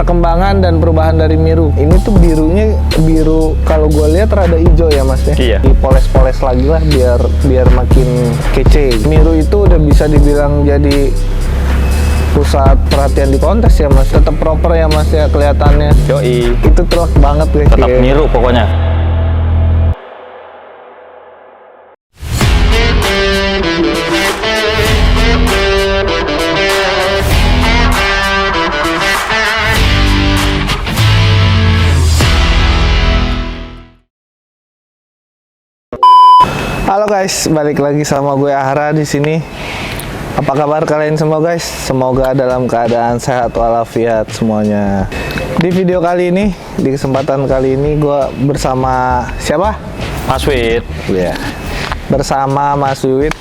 perkembangan dan perubahan dari Miru. Ini tuh birunya biru kalau gue lihat rada hijau ya mas ya. Iya. Dipoles-poles lagi lah biar makin kece. Miru itu udah bisa dibilang jadi pusat perhatian di kontes ya mas. Tetap proper ya mas ya kelihatannya. Yoi. Itu telak banget guys. Tetap Miru pokoknya. Halo guys, balik lagi sama gue Ahra di sini. Apa kabar kalian semua guys? Semoga dalam keadaan sehat walafiat semuanya. Di video kali ini, di kesempatan kali ini gue bersama siapa? Mas Wit. Ya. Bersama Mas Wiwit.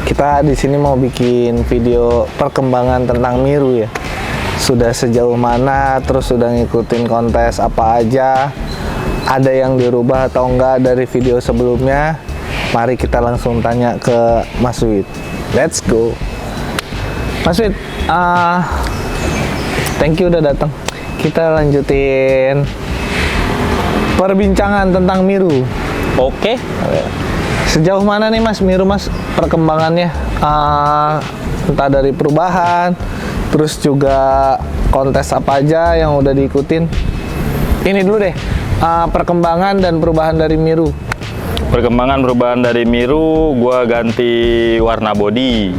Kita di sini mau bikin video perkembangan tentang Miru ya. Sudah sejauh mana, terus sudah ngikutin kontes apa aja, ada yang dirubah atau enggak dari video sebelumnya. Mari kita langsung tanya ke Mas Wit. Let's go. Mas Wit, thank you udah datang. Kita lanjutin perbincangan tentang Miru. Oke. Sejauh mana nih Mas Miru Mas perkembangannya? Entah dari perubahan, terus juga kontes apa aja yang udah diikutin. Ini dulu deh, perkembangan dan perubahan dari Miru. Perkembangan perubahan dari Miru, gua ganti warna body.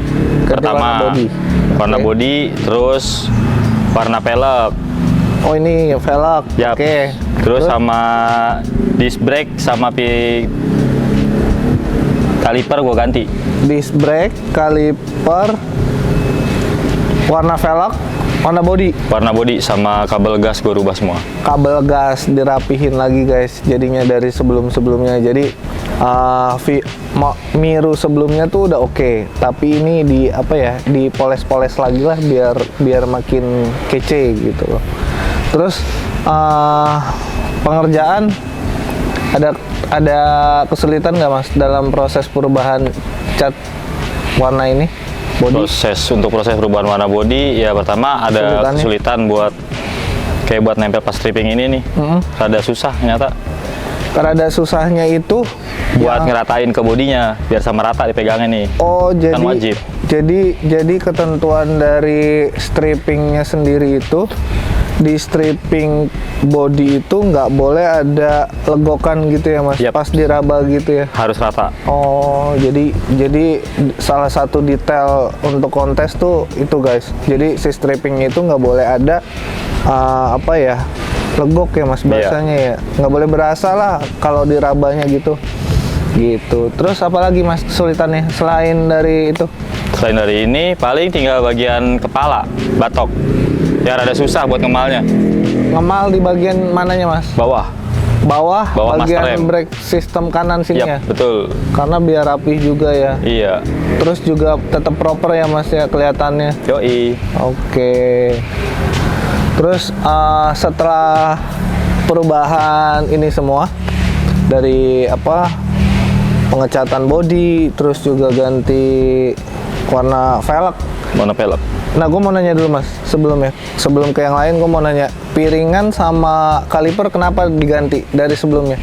Pertama warna body, terus warna velg. Oh ini velg. Yap. Oke. Terus sama disc brake sama kaliper gua ganti. Disc brake, kaliper, warna velg, warna body Sama kabel gas gua rubah semua. Kabel gas dirapihin lagi guys. Jadinya dari sebelumnya. Jadi Miru sebelumnya tuh udah oke, tapi ini dipoles-poles lagi lah biar makin kece gitu loh. Terus pengerjaan ada kesulitan nggak mas dalam proses perubahan cat warna ini body? Untuk proses perubahan warna body ya pertama ada kesulitan buat nempel pas stripping ini nih. Rada susah ternyata. Rada susahnya itu buat ngeratain ke bodinya biar sama rata dipegangnya nih. Oh, kan wajib. Jadi ketentuan dari strippingnya sendiri itu di stripping body itu nggak boleh ada legokan gitu ya mas. Yep. Pas diraba gitu ya. Harus rata. Oh, jadi salah satu detail untuk kontes tuh itu guys. Jadi si strippingnya itu nggak boleh ada legok ya mas bahasanya ya, nggak boleh berasa lah kalau dirabanya gitu. Terus apalagi mas kesulitannya selain dari itu? Selain dari ini paling tinggal bagian kepala batok ya, rada susah buat ngemalnya. Ngemal di bagian mananya mas? Bawah bagian brake sistem kanan sini ya? Betul, karena biar rapih juga ya. Iya. Terus juga tetap proper ya mas ya kelihatannya. Yoi. Oke. Terus setelah perubahan ini semua dari pengecatan body, terus juga ganti warna velg. Nah, gue mau nanya dulu mas sebelum ke yang lain, gue mau nanya piringan sama kaliper kenapa diganti dari sebelumnya?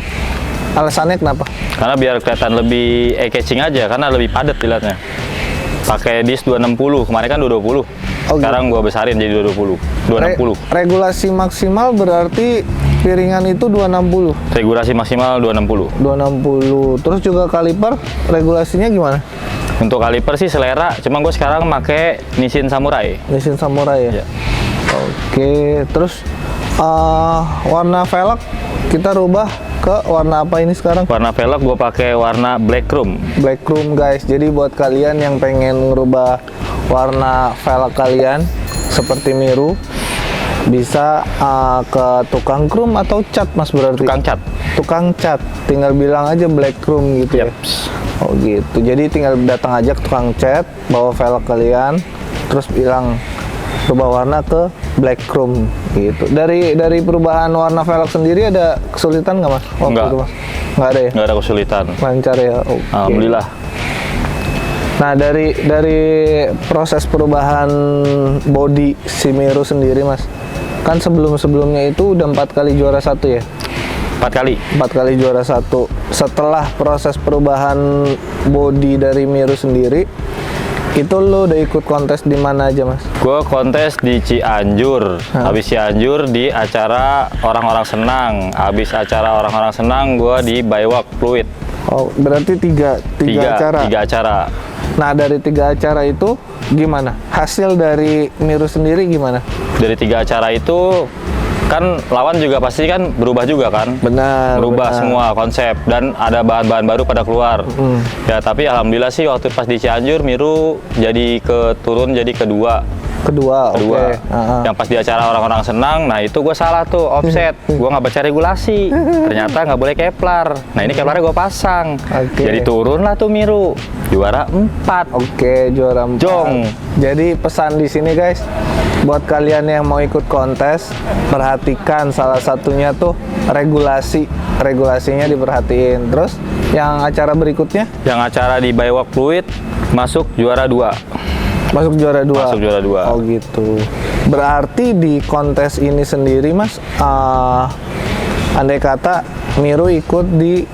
Alasannya kenapa? Karena biar kelihatan lebih eye-catching aja, karena lebih padat dilihatnya. Pakai disc 260, kemarin kan 220. Sekarang gua besarin jadi 260. Regulasi maksimal berarti piringan itu 260. Regulasi maksimal 260. 260. Terus juga kaliper regulasinya gimana? Untuk kaliper sih selera, cuma gue sekarang pakai Nissin Samurai. Nissin Samurai ya? Oke, terus warna velg kita rubah ke warna apa ini sekarang? Warna velg gue pakai warna black chrome. Black chrome guys. Jadi buat kalian yang pengen ngerubah warna velg kalian seperti Miru, bisa ke tukang chrome atau cat mas berarti? Tukang cat. Tinggal bilang aja black chrome gitu ya? Oh gitu. Jadi tinggal datang aja ke tukang cat, bawa velg kalian, terus bilang rubah warna ke black chrome gitu. Dari perubahan warna velg sendiri ada kesulitan nggak mas? Nggak ada ya? Nggak ada kesulitan. Lancar ya? Okay. Alhamdulillah. Nah dari proses perubahan body si Miru sendiri mas, Kan sebelum-sebelumnya itu udah 4 kali juara 1 ya? 4 kali. 4 kali juara 1. Setelah proses perubahan body dari Miru sendiri, itu lo udah ikut kontes di mana aja, Mas? Gue kontes di Cianjur. Habis Cianjur di acara orang-orang senang. Habis acara orang-orang senang, gue di Bywalk Fluid. Oh, berarti tiga acara. 3 acara. Nah, dari 3 acara itu gimana? Hasil dari Miru sendiri gimana? Dari 3 acara itu kan lawan juga pasti kan berubah juga kan. Benar. Berubah benar. semua konsep dan ada bahan-bahan baru pada keluar. Ya tapi alhamdulillah sih waktu pas di Cianjur Miru jadi turun jadi kedua. Kedua. Oke. Yang pas di acara orang-orang senang, nah itu gue salah tuh offset. Gue nggak baca regulasi, ternyata nggak boleh Kepler. Nah ini Keplernya gue pasang. Oke. Jadi turun lah tuh Miru, juara 4. Oke, juara 4. Jong. Jadi pesan di sini guys, buat kalian yang mau ikut kontes, perhatikan salah satunya tuh regulasinya diperhatiin. Terus yang acara berikutnya? Yang acara di Bywalk Fluid masuk juara 2. Masuk juara 2. Masuk juara 2. Oh gitu. Berarti di kontes ini sendiri Mas, andai kata Miru ikut di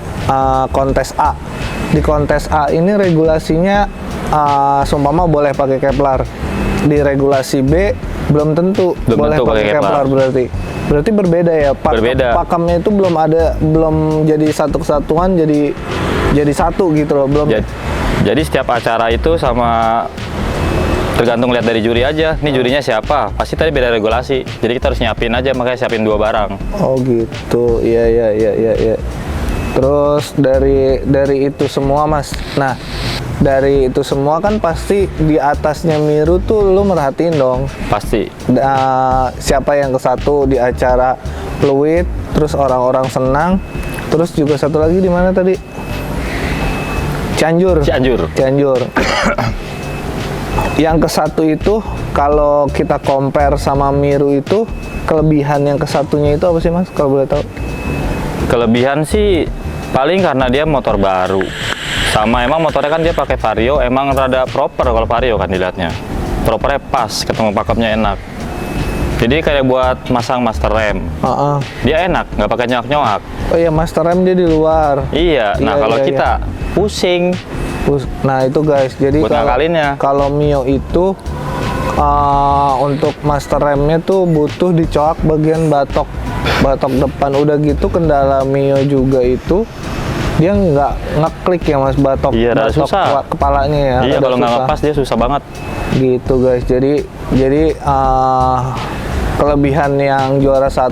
kontes A. Di kontes A ini regulasinya seumpama boleh pakai Kepler. Di regulasi B belum tentu boleh pakai Kepler berarti. Berarti berbeda ya. Berbeda. Pakemnya itu belum jadi satu kesatuan, jadi satu gitu loh, belum. Jadi setiap acara itu sama tergantung lihat dari juri aja. Nih jurinya siapa? Pasti tadi beda regulasi. Jadi kita harus nyiapin aja, makanya siapin 2 barang. Oh gitu. Iya. Terus dari itu semua Mas. Nah, dari itu semua kan pasti di atasnya Miru tuh lu merhatiin dong. Pasti. Siapa yang ke satu di acara Fluid, terus orang-orang senang, terus juga satu lagi di mana tadi? Cianjur. Yang ke satu itu kalau kita compare sama Miru itu, kelebihan yang ke satunya itu apa sih Mas? Kalau boleh tahu? Kelebihan sih paling karena dia motor baru. Sama emang motornya kan dia pakai Vario, emang rada proper kalau Vario kan dilihatnya. Propernya pas, ketemu pakemnya enak. Jadi kayak buat masang master rem. Dia enak, nggak pakai nyoak-nyoak. Oh iya, master rem dia di luar. Iya. Nah kalau kita pusing. Nah itu guys, jadi kalau Mio itu untuk master remnya tuh butuh dicoak bagian batok depan. Udah gitu kendala Mio juga itu dia nggak ngeklik ya Mas, batok susah. Kepalanya ya. Iya, kalau nggak ngepas dia susah banget. Gitu guys, jadi kelebihan yang juara 1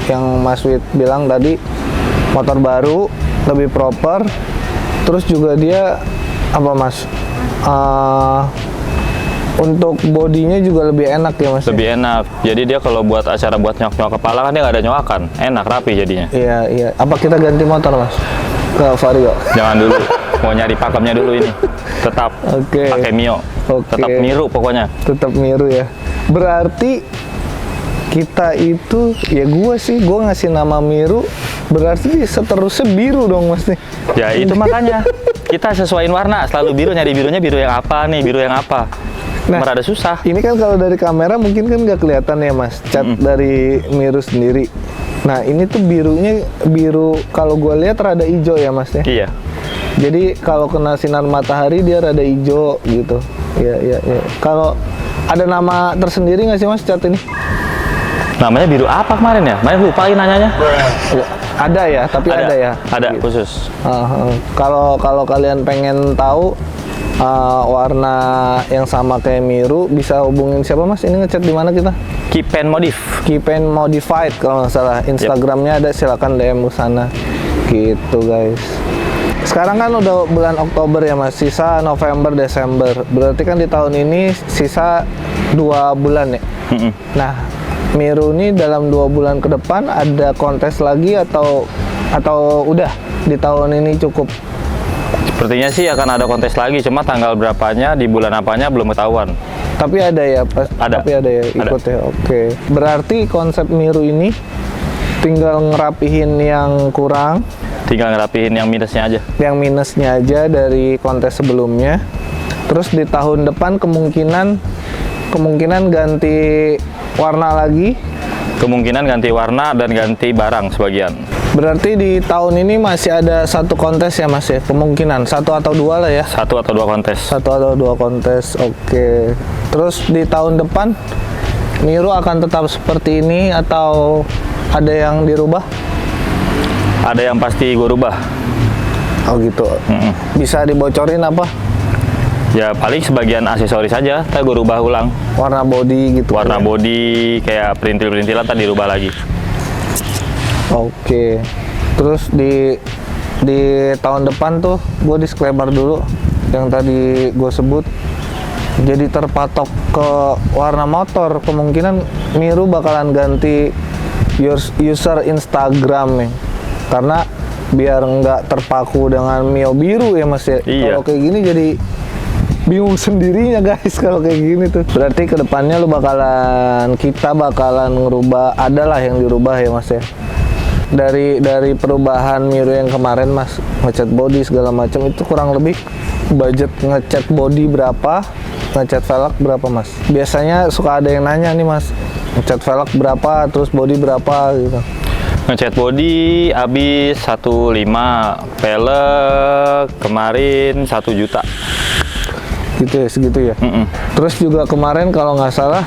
yang Mas Wid bilang tadi, motor baru, lebih proper, terus juga dia apa Mas, untuk bodinya juga lebih enak ya Mas? Lebih enak, jadi dia kalau buat acara buat nyok-nyok kepala kan dia nggak ada nyoakan, enak, rapi jadinya. Iya. Apa kita ganti motor Mas? Ke Vario? Jangan dulu, mau nyari pakemnya dulu ini. Tetap pakai Mio, tetap Miru pokoknya. Tetap Miru ya. Berarti kita itu, ya gue ngasih nama Miru, berarti seterusnya biru dong Mas nih. Ya itu makanya kita sesuaiin warna, selalu biru, nyari birunya biru yang apa nih, biru yang apa. Nah, rada susah. Ini kan kalau dari kamera mungkin kan nggak kelihatan ya Mas, cat dari Miru sendiri. Nah ini tuh birunya biru, kalau gue lihat rada hijau ya Mas ya. Iya. Jadi kalau kena sinar matahari dia rada hijau gitu. Iya. Kalau ada nama tersendiri nggak sih Mas cat ini? Namanya biru apa kemarin ya? Main lupain nanyanya. Ada ya, tapi ada ya. Ada gitu. khusus. Kalau kalian pengen tahu warna yang sama kayak Miru, bisa hubungin siapa Mas? Ini ngechat di mana kita? Kipen Modif. Kipen Modified kalau nggak salah. Instagramnya ada, silakan DM ke sana. Gitu guys. Sekarang kan udah bulan Oktober ya Mas, sisa November, Desember. Berarti kan di tahun ini sisa 2 bulan ya. Nah, Miru ini dalam 2 bulan ke depan ada kontes lagi atau udah di tahun ini cukup? Sepertinya sih akan ada kontes lagi, cuma tanggal berapanya, di bulan apanya belum ketahuan. Tapi ada ya, Ada. Tapi ada ya, ikut ya. Oke. Berarti konsep Miru ini tinggal ngerapihin yang kurang, tinggal ngerapihin yang minusnya aja. Yang minusnya aja dari kontes sebelumnya. Terus di tahun depan kemungkinan ganti warna lagi, Kemungkinan ganti warna dan ganti barang sebagian. Berarti di tahun ini masih ada satu kontes ya Mas ya? Kemungkinan satu atau dua lah ya? Satu atau dua kontes. Satu atau dua kontes, oke. Terus di tahun depan Miru akan tetap seperti ini atau ada yang dirubah? Ada yang pasti gue rubah. Oh gitu. Bisa dibocorin apa? Ya paling sebagian aksesoris saja, tapi gue rubah ulang. Warna body gitu. Warna ya? body kayak perintil-perintilan tadi dirubah lagi. Oke. Terus di tahun depan tuh gue disclaimer dulu yang tadi gue sebut. Jadi terpatok ke warna motor, kemungkinan Miru bakalan ganti user Instagram nih. Karena biar nggak terpaku dengan Mio biru ya Mas ya. Iya. Kalau kayak gini jadi bingung sendirinya guys kalau kayak gini tuh. Berarti kedepannya kita bakalan ngerubah, adalah yang dirubah ya Mas ya. Dari perubahan Miru yang kemarin Mas, ngecat body segala macam, itu kurang lebih budget ngecat body berapa, ngecat velg berapa Mas? Biasanya suka ada yang nanya nih Mas, ngecat velg berapa, terus body berapa gitu. Ngecat body habis 1,5, velg kemarin 1 juta. Gitu ya, segitu ya. Terus juga kemarin kalau nggak salah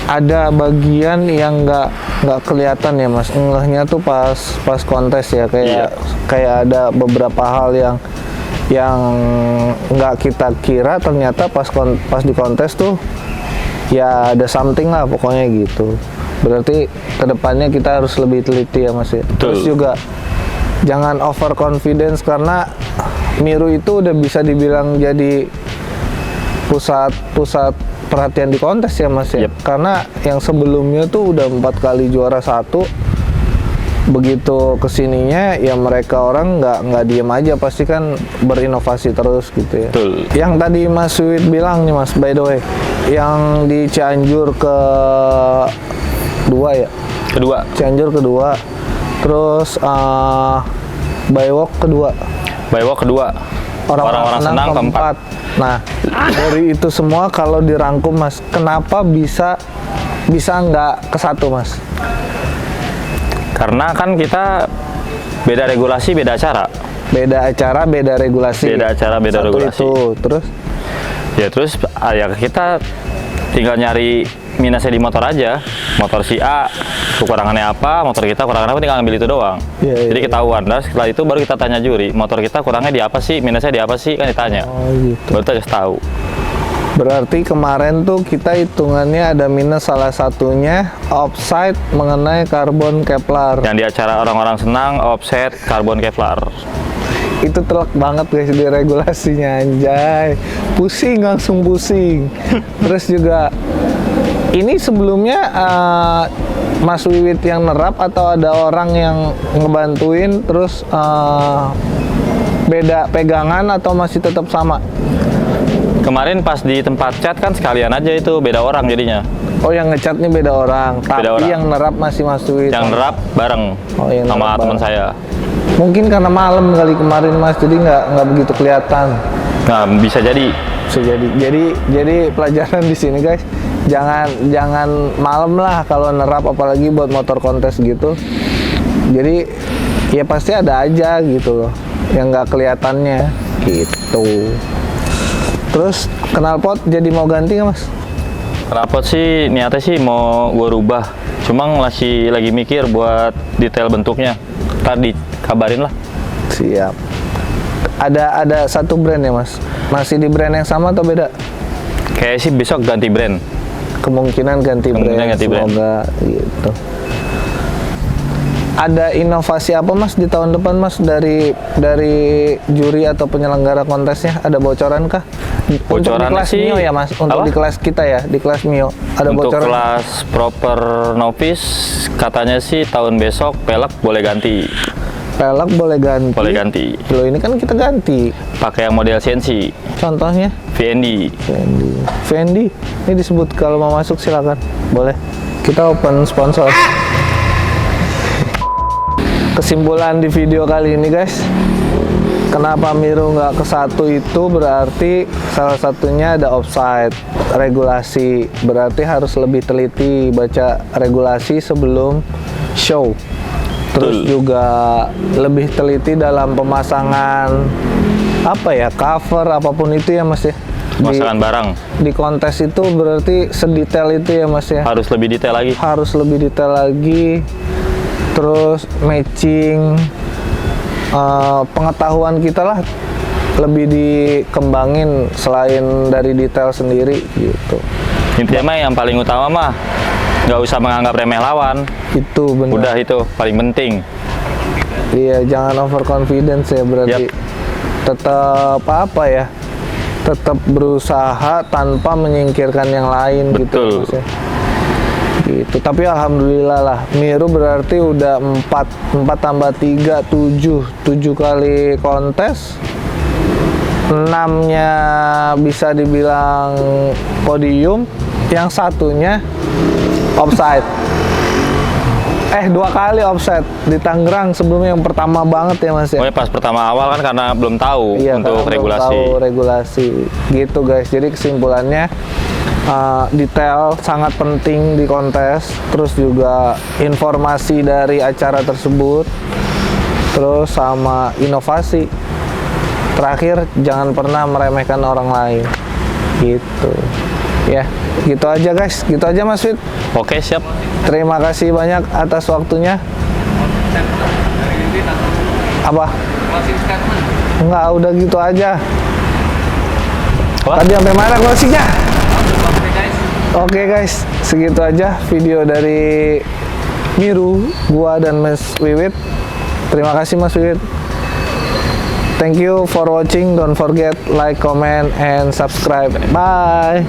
ada bagian yang nggak kelihatan ya Mas, ngehnya tuh pas kontes ya, kayak ada beberapa hal yang nggak kita kira, ternyata pas di kontes tuh ya ada something lah pokoknya gitu. Berarti kedepannya kita harus lebih teliti ya Mas ya. Terus juga jangan over confidence, karena Miru itu udah bisa dibilang jadi pusat perhatian di kontes ya Mas ya. Karena yang sebelumnya tuh udah 4 kali juara 1, begitu kesininya ya mereka orang nggak diem aja, pasti kan berinovasi terus gitu ya. Betul. Yang tadi Mas Wiwit bilang nih Mas, by the way, yang di Cianjur kedua, Cianjur kedua, terus Baywalk kedua, orang-orang senang keempat. Nah, dari itu semua kalau dirangkum Mas, kenapa bisa nggak ke satu Mas? Karena kan kita beda regulasi, beda acara. Beda acara, beda regulasi. Beda acara, beda satu regulasi. Itu, terus? Ya terus ya kita tinggal nyari minusnya di motor aja. Motor si A kekurangannya apa, motor kita kekurangannya apa, tinggal ambil itu doang. Jadi ketahuan. Nah, setelah itu baru kita tanya juri, motor kita kurangnya di apa sih, minusnya di apa sih, kan ditanya. Oh gitu. Baru kita kasih tahu. Berarti kemarin tuh kita hitungannya ada minus, salah satunya offside mengenai karbon Kevlar. Yang di acara orang-orang senang offset karbon Kevlar. Itu telak banget guys di regulasinya, anjay. Pusing, langsung pusing. Terus juga ini sebelumnya Mas Wiwit yang nerap atau ada orang yang ngebantuin, terus beda pegangan atau masih tetap sama? Kemarin pas di tempat cat kan sekalian aja itu, beda orang jadinya. Oh, yang ngecat nih beda orang, tapi orang. yang nerap masih Mas Wiwit. Yang nerap bareng yang sama teman saya. Mungkin karena malam kali kemarin Mas, jadi nggak begitu kelihatan. Nah, bisa jadi. Jadi pelajaran di sini guys, jangan malam lah kalau nerap, apalagi buat motor kontes gitu. Jadi ya pasti ada aja gitu loh yang nggak kelihatannya gitu. Terus knalpot jadi mau ganti nggak Mas? Knalpot sih niatnya sih mau gue rubah, cuma masih lagi mikir buat detail bentuknya. Tadi kabarin lah. Siap. Ada satu brand ya Mas? Masih di brand yang sama atau beda? Kayak sih besok ganti brand. Kemungkinan ganti brand. Semoga gitu. Ada inovasi apa Mas di tahun depan Mas, dari juri atau penyelenggara kontesnya? Ada bocoran kah? Untuk di kelas sih, Mio ya Mas? Untuk di kelas kita ya, di kelas Mio. Ada untuk bocoran? Untuk kelas proper novice katanya sih tahun besok pelek boleh ganti. Pelek boleh ganti? Boleh ganti. Loh, ini kan kita ganti. Pakai yang model CNC. Contohnya? VND. Ini disebut, kalau mau masuk silakan. Boleh. Kita open sponsor. Kesimpulan di video kali ini guys, kenapa Miru nggak ke satu itu berarti Salah satunya ada offside, regulasi. Berarti harus lebih teliti baca regulasi sebelum show. Terus Betul. juga lebih teliti dalam pemasangan apa ya, cover apapun itu ya Mas ya. Pemasangan barang Di kontes itu berarti sedetail itu ya Mas ya. harus lebih detail lagi. Harus lebih detail lagi. Terus matching, pengetahuan kita lah lebih dikembangin selain dari detail sendiri gitu. Intinya mah yang paling utama mah nggak usah menganggap remeh lawan. Itu benar. Udah itu paling penting. Iya, jangan overconfidence ya berarti. Yap. Tetap apa ya? Tetap berusaha tanpa menyingkirkan yang lain gitu Betul. Mas ya. Gitu. Tapi alhamdulillah lah, Miru berarti udah 4 tambah 3 7 kali kontes. 6-nya bisa dibilang podium, yang satunya offside. 2 kali offside di Tangerang sebelumnya, yang pertama banget ya Mas ya. Pokoknya pas pertama awal kan karena belum tahu Iya, untuk karena belum regulasi. tahu regulasi. Gitu guys. Jadi kesimpulannya detail sangat penting di kontes. Terus juga informasi dari acara tersebut. Terus sama inovasi. Terakhir, jangan pernah meremehkan orang lain. Gitu. Ya, gitu aja guys. Gitu aja Mas Fit. Oke, siap. Terima kasih banyak atas waktunya. Apa? Enggak, udah gitu aja. Wah. Tadi sampai mana closingnya? Oke guys, segitu aja video dari Miru, gua dan Mas Wiwit. Terima kasih Mas Wiwit. Thank you for watching. Don't forget like, comment, and subscribe. Bye.